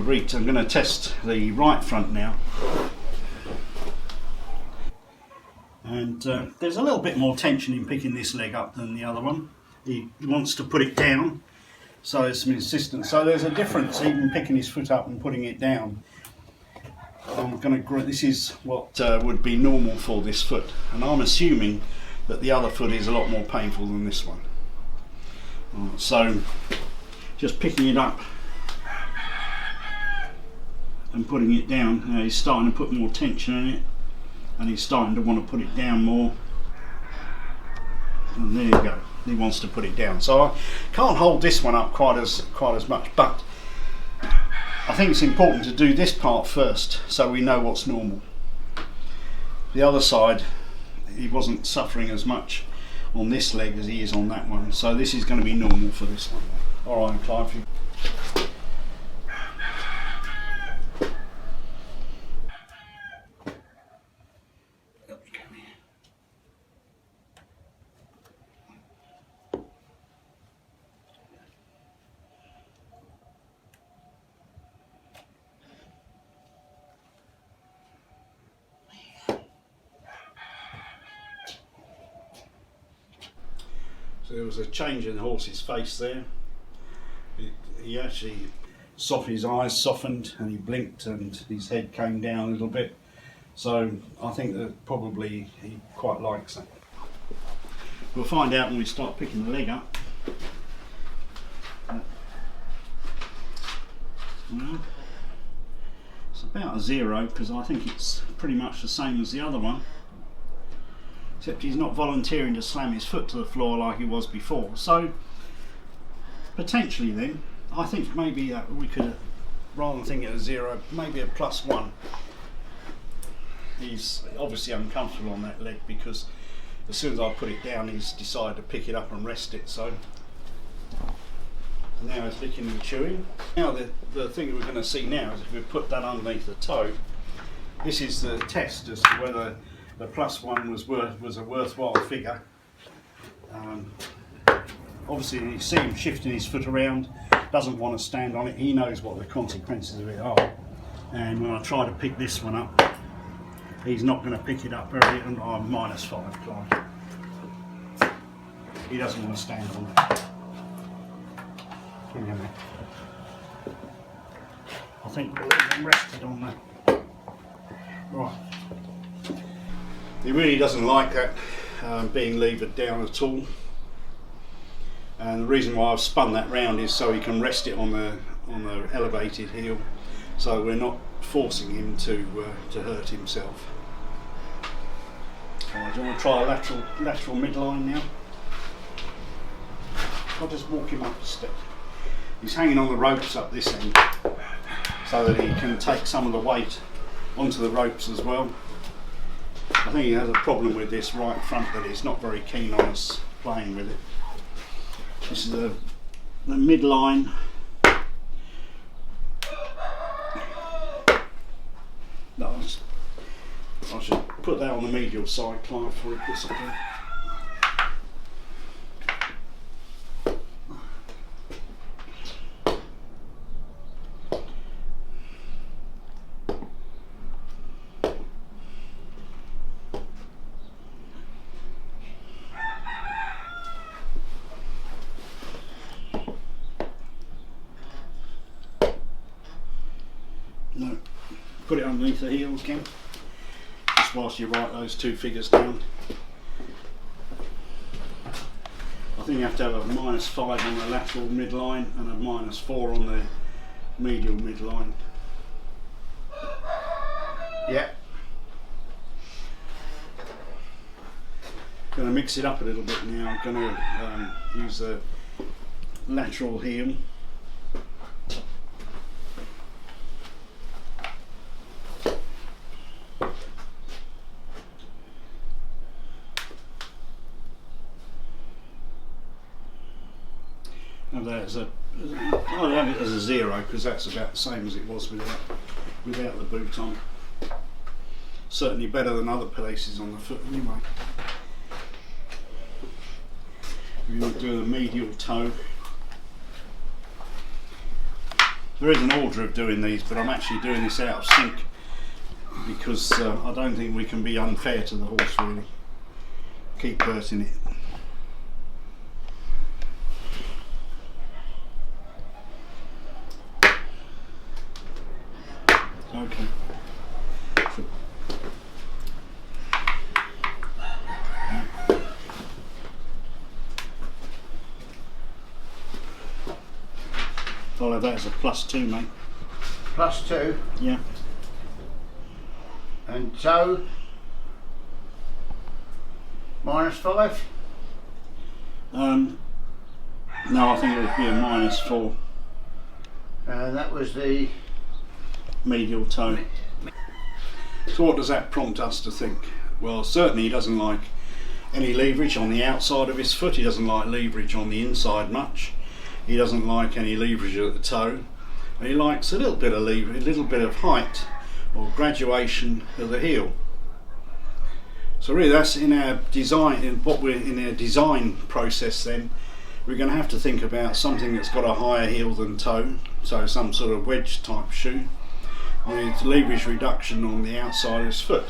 I'm going to test the right front now. And there's a little bit more tension in picking this leg up than the other one. He wants to put it down, so there's some insistence. So there's a difference even picking his foot up and putting it down. This is what would be normal for this foot, and I'm assuming that the other foot is a lot more painful than this one. So just picking it up and putting it down, he's starting to put more tension in it, and he's starting to want to put it down more. And there you go, he wants to put it down. So I can't hold this one up quite as much, but I think it's important to do this part first so we know what's normal. The other side, he wasn't suffering as much on this leg as he is on that one, so this is going to be normal for this one. Alright, Clive. So there was a change in the horse's face there. He actually his eyes softened and he blinked and his head came down a little bit. So I think that probably he quite likes that. We'll find out when we start picking the leg up. Well, it's about a 0 because I think it's pretty much the same as the other one. Except he's not volunteering to slam his foot to the floor like he was before. So potentially then, I think maybe we could, rather than thinking a 0, maybe a +1. He's obviously uncomfortable on that leg because as soon as I put it down, he's decided to pick it up and rest it. So now he's licking and chewing. Now the thing that we're going to see now is if we put that underneath the toe, this is the test as to whether the +1 was a worthwhile figure. Obviously you see him shifting his foot around, doesn't want to stand on it, he knows what the consequences of it are. And when I try to pick this one up, he's not going to pick it up very, I'm -5, Clive. He doesn't want to stand on it. I think we'll leave him rested on that. Right. He really doesn't like that being levered down at all, and the reason why I've spun that round is so he can rest it on the elevated heel, so we're not forcing him to hurt himself. Right, do you want to try a lateral midline now? I'll just walk him up a step. He's hanging on the ropes up this end so that he can take some of the weight onto the ropes as well. I think he has a problem with this right front that he's not very keen on us playing with it. This is the midline. No, I should put that on the medial side, Clive, before he puts it down. No, put it underneath the heel again, just whilst you write those two figures down. I think you have to have a -5 on the lateral midline and a -4 on the medial midline. Yeah. Going to mix it up a little bit now. I'm going to use the lateral heel. I'll have it as a 0 because that's about the same as it was without the boot on. Certainly better than other places on the foot anyway. We're going to do the medial toe. There is an order of doing these, but I'm actually doing this out of sync because I don't think we can be unfair to the horse really. Keep hurting it. Okay. Follow that as a +2, mate. +2. Yeah. And toe -5. No, I think it would be a -4. And that was the medial toe. So what does that prompt us to think? Well, certainly he doesn't like any leverage on the outside of his foot. He doesn't like leverage on the inside much. He doesn't like any leverage at the toe. And he likes a little bit of leverage, a little bit of height or graduation of the heel. So really that's in our design, in our design process then, we're going to have to think about something that's got a higher heel than toe, so some sort of wedge type shoe with leverage reduction on the outside of his foot.